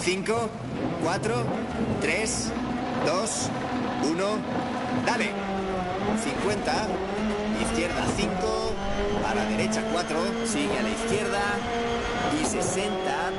5, 4, 3, 2, 1. Dale. 50. Izquierda 5. Para derecha 4. Sigue a la izquierda. Y 60.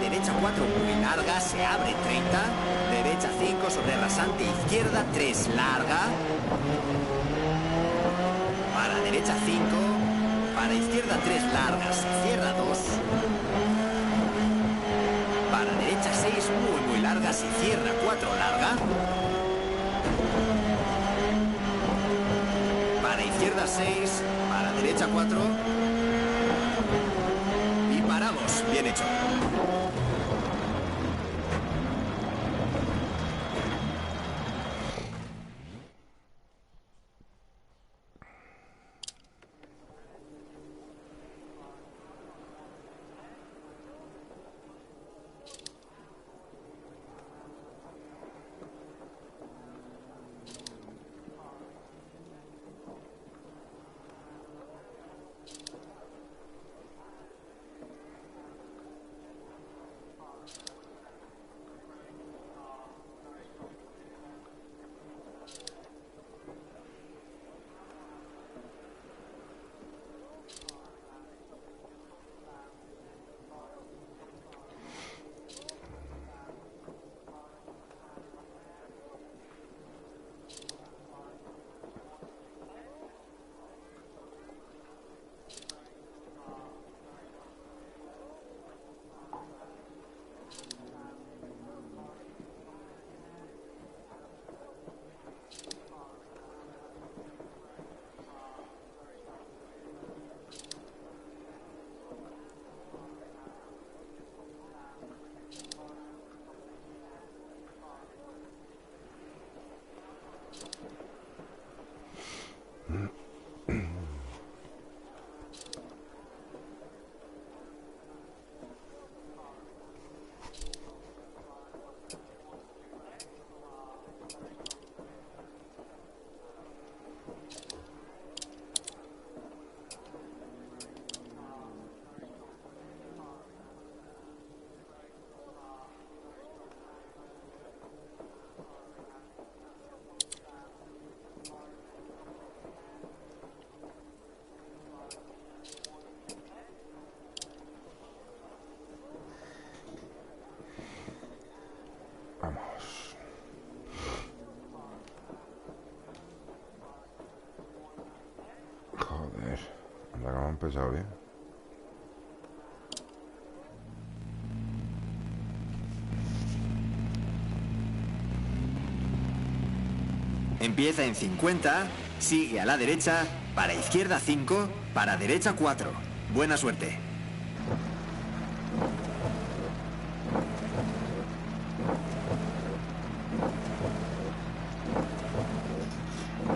Derecha 4 muy larga. Se abre 30. Derecha 5 sobre rasante. Izquierda 3 larga. Para derecha 5. Para izquierda 3 larga. Se cierra 2. Para derecha 6 muy larga. Se cierra 4 larga. Para izquierda 6. Para derecha 4. Y paramos. Bien hecho. Empezado bien. Empieza en 50, sigue a la derecha, para izquierda 5, para derecha 4. Buena suerte.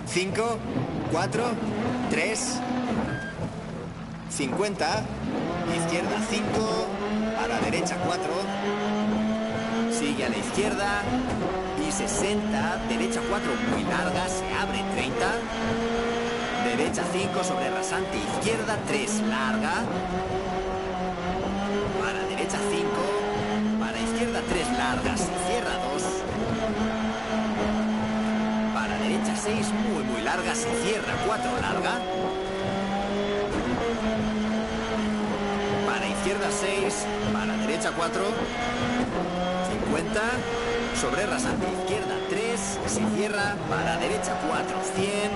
Cinco, 4, 3, 50, izquierda 5, para derecha 4, sigue a la izquierda y 60, derecha 4 muy larga, se abre 30, derecha 5 sobre rasante, izquierda 3 larga, para derecha 5, para izquierda 3 larga, se cierra 2, para derecha 6 muy larga, se cierra 4 larga, izquierda 6, para derecha 4, 50, sobre rasante, izquierda 3, se cierra, para derecha 4, 100,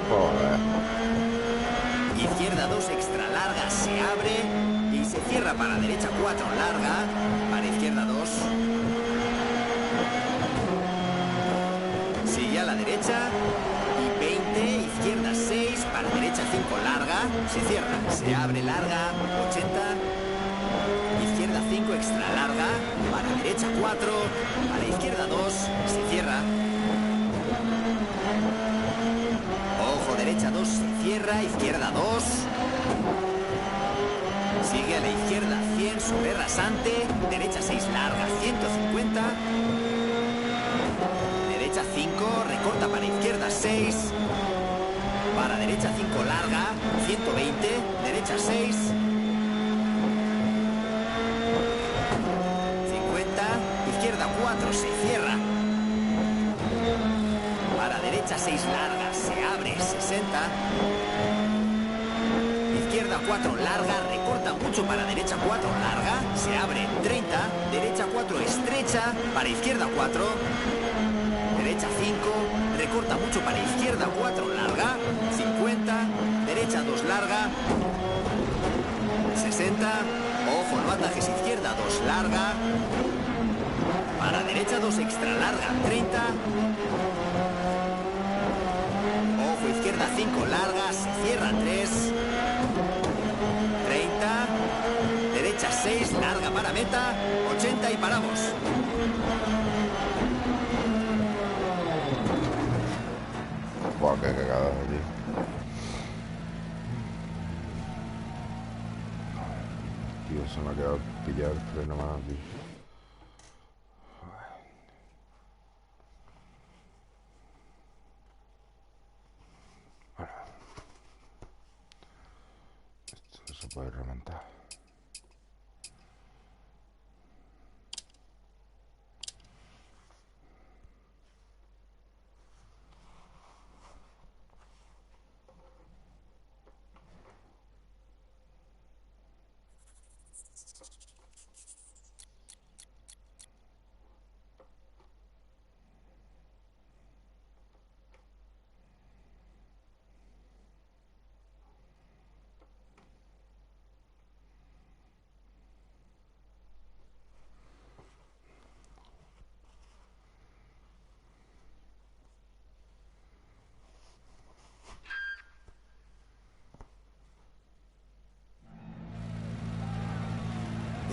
izquierda 2 extra larga, se abre y se cierra, para derecha 4 larga, para izquierda 2, sigue a la derecha y 20, izquierda 6, para derecha 5 larga, se cierra, se abre larga, 80, izquierda 5 extra larga, para derecha 4, para izquierda 2, se cierra. Ojo, derecha 2, se cierra, izquierda 2. Sigue a la izquierda 100 sobre rasante, derecha 6 larga, 150. Derecha 5, recorta para izquierda 6. Para derecha 5 larga, 120, derecha 6. Izquierda 4, se cierra. Para derecha 6 larga, se abre, 60. Izquierda 4 larga, recorta mucho para derecha 4 larga, se abre, 30. Derecha 4 estrecha, para izquierda 4. Derecha 5, recorta mucho para izquierda 4 larga, 50. Derecha 2 larga, 60. Ojo, no atajes, izquierda 2 larga. Para derecha 2 extra larga, 30. Ojo, izquierda 5 larga, se cierra 3. 30. Derecha 6 larga para meta, 80 y paramos. Buah, qué cagada, tío. Tío, se me ha quedado pillado el freno más, tío. Bueno. Esto se puede remontar.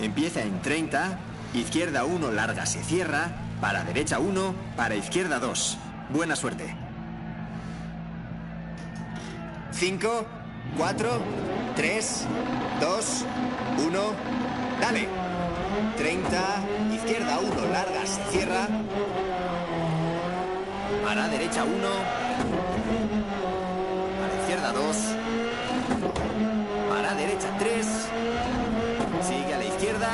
Empieza en 30, izquierda 1 larga, se cierra, para derecha 1, para izquierda 2. Buena suerte. 5, 4, 3, 2, 1, dale. 30, izquierda 1 larga, se cierra, para derecha 1, para izquierda 2, para derecha 3. Sigue a la izquierda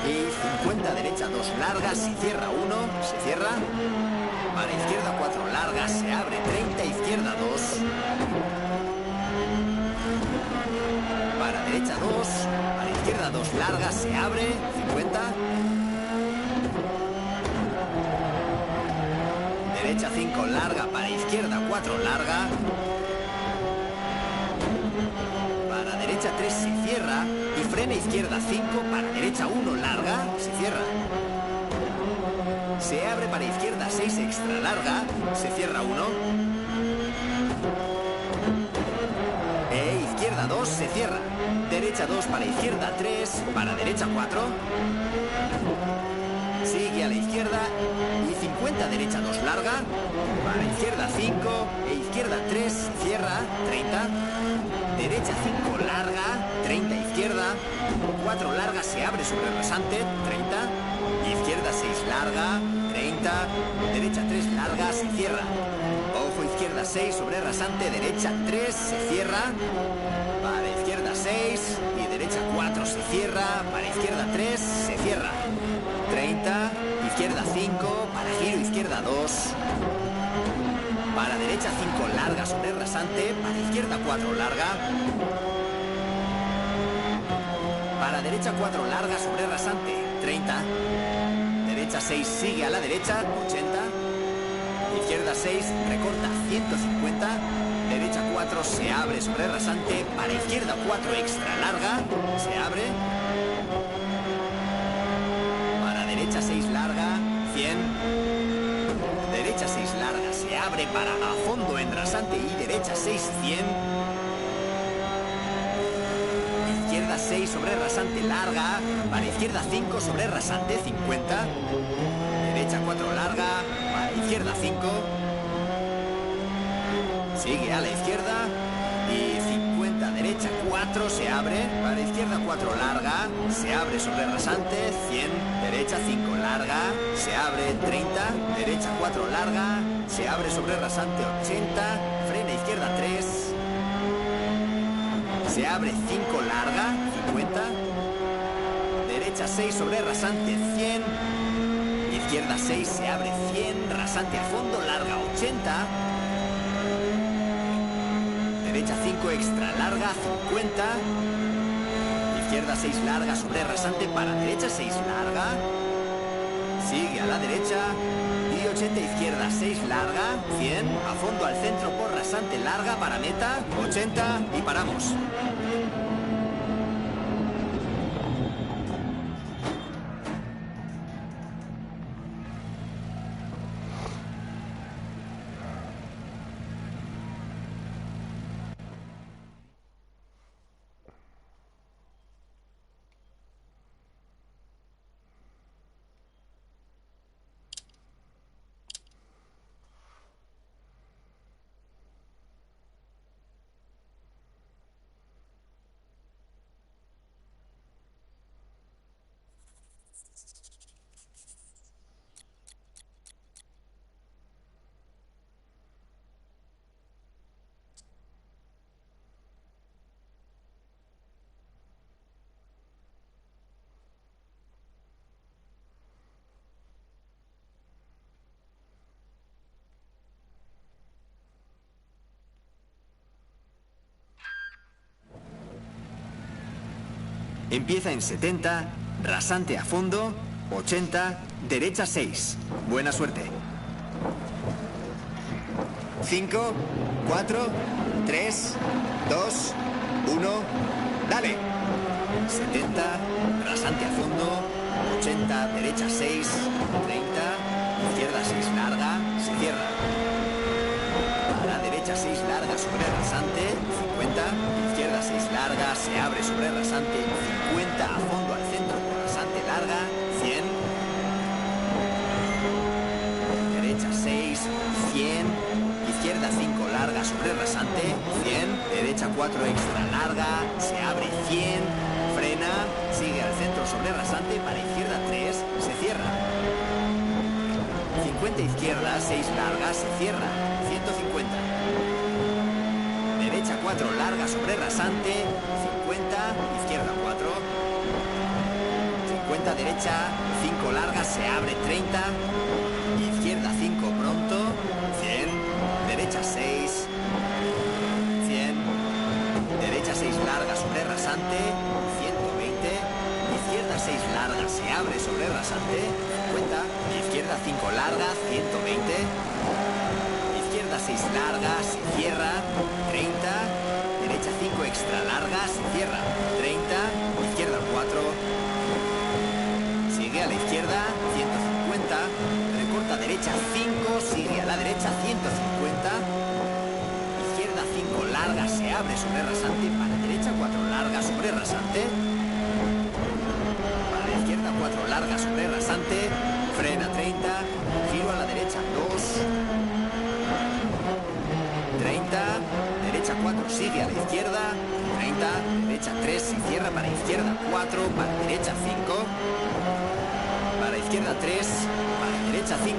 y 50, derecha 2 largas, se cierra 1, se cierra. Para izquierda 4 largas, se abre, 30, izquierda 2. Para derecha 2, para izquierda 2 largas, se abre, 50. Derecha 5 larga, para izquierda 4 larga. Para derecha 3 se cierra y frena izquierda 5, para derecha 1 larga, se cierra. Se abre para izquierda 6 extra larga, se cierra 1. Izquierda 2 se cierra. Derecha 2 para izquierda 3, para derecha 4. Sigue a la izquierda y 50, derecha 2 larga, para izquierda 5 e izquierda 3, cierra, 30. Derecha 5 larga, 30 izquierda, 4 larga, se abre sobre el rasante, 30. Izquierda 6 larga, 30. Derecha 3 larga, se cierra. Ojo, izquierda 6 sobre rasante, derecha 3, se cierra. Para izquierda 6 y derecha 4 se cierra, para izquierda 3 se cierra. 30, izquierda 5, para giro izquierda 2. Para derecha 5 larga sobre rasante, para izquierda 4 larga. Para derecha 4 larga sobre rasante, 30. Derecha 6 sigue a la derecha, 80. Izquierda 6 recorta, 150. Derecha 4 se abre sobre rasante, para izquierda 4 extra larga, se abre. Para derecha 6 larga, 100. Derecha 6 larga, se abre para a fondo en rasante y derecha 6, 100. Izquierda 6 sobre rasante larga, para izquierda 5 sobre rasante, 50. Derecha 4 larga, para izquierda 5. Sigue a la izquierda y 50, derecha 4 se abre, para izquierda 4 larga, se abre sobre rasante, 100, derecha 5 larga, se abre, 30, derecha 4 larga, se abre sobre rasante, 80, frena izquierda 3, se abre 5 larga, 50, derecha 6 sobre rasante, 100, izquierda 6, se abre 100, rasante a fondo, larga 80. Derecha 5, extra larga 50. Izquierda 6, larga sobre rasante para derecha 6, larga. Sigue a la derecha. Y 80, izquierda 6, larga. 100, a fondo al centro por rasante, larga para meta. 80 y paramos. Empieza en 70, rasante a fondo, 80, derecha 6. Buena suerte. 5, 4, 3, 2, 1, dale. 70, rasante a fondo, 80, derecha 6, 30, izquierda 6, larga, se cierra. Para derecha 6, larga sobre rasante, 50, izquierda 6, larga, se abre sobre rasante, 50, a fondo al centro por rasante, larga, 100. Derecha 6, 100, izquierda 5, larga sobre rasante, 100, derecha 4, extra larga, se abre 100, frena, sigue al centro sobre rasante, para izquierda 3, se cierra. 50, izquierda 6, larga, se cierra, 150. Derecha 4, larga sobre rasante, 50, izquierda 4. 50, derecha 5, larga, se abre 30. Izquierda 5, pronto, 100. Derecha 6, 100. Derecha 6, larga sobre rasante, 120. Izquierda 6, larga, se abre sobre rasante, 50. Izquierda 5, larga, 120. Izquierda 6, larga, se cierra, 30. Derecha 5, extra larga, se cierra, 30. Izquierda 4. Sigue a la izquierda, 150. Recorta derecha 5, sigue a la derecha, 150. Izquierda 5, larga, se abre sobre rasante, para derecha 4, larga sobre rasante. Para la izquierda 4, larga sobre rasante, frena 30, giro a la derecha 2. 30, derecha 4, sigue a la izquierda, 30, derecha 3, se cierra para izquierda 4, para derecha 5, para izquierda 3, para derecha 5,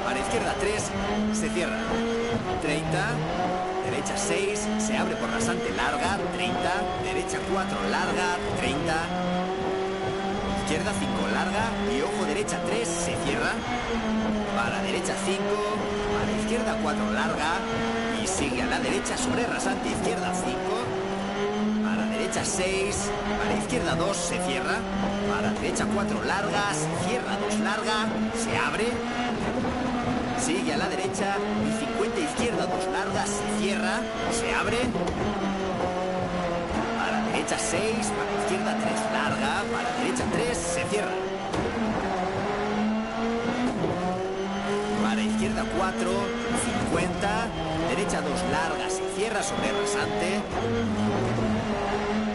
para izquierda 3, se cierra, 30, derecha 6, se abre por rasante, larga, 30, derecha 4, larga, 30, izquierda 5, larga, y ojo derecha 3, se cierra, para derecha 5, para izquierda 4, larga, y sigue a la derecha sobre rasante, izquierda 5, para derecha 6, para izquierda 2, se cierra, para derecha 4, larga, se cierra 2, larga, se abre, sigue a la derecha, y 50, izquierda 2, larga, se cierra, se abre, para derecha 6, para izquierda 3, larga, para derecha 3, se cierra. Para izquierda 4, 50, derecha 2, larga, se cierra sobre rasante.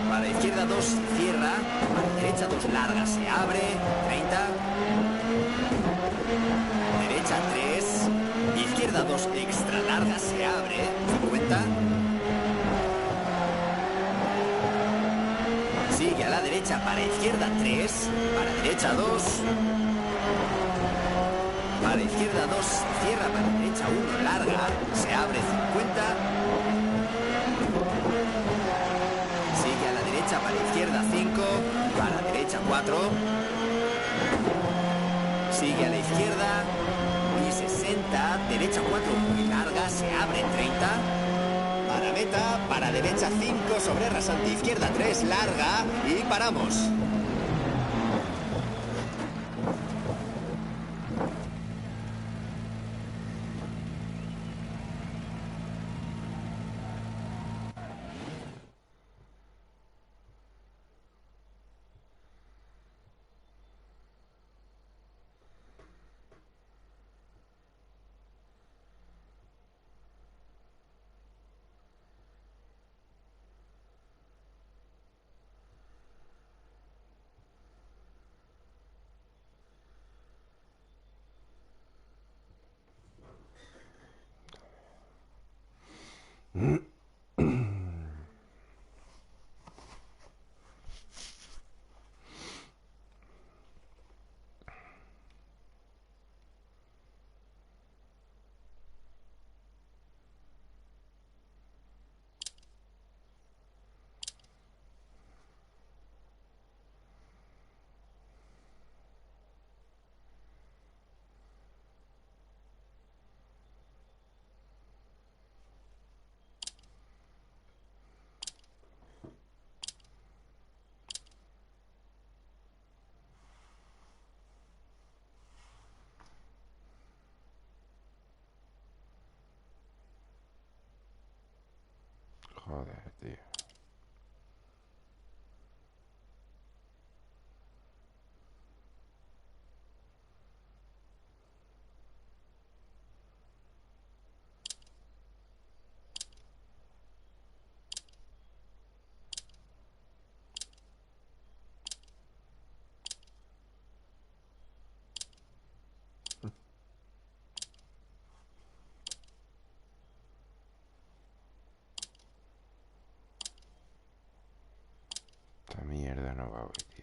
Para izquierda 2, se cierra, para derecha 2, larga, se abre, 30. Derecha 3, izquierda 2, extra larga, se abre, 50. Sigue a la derecha para izquierda 3, para derecha 2. Para izquierda 2, cierra para derecha 1, larga, se abre 50. Sigue a la derecha para izquierda 5, para derecha 4. sigue a la izquierda y 60, derecha 4 muy larga, se abre 30. Para meta, para derecha 5 sobre rasante, izquierda 3 larga y paramos. Joder, tío. Esta mierda no va hoy, tío.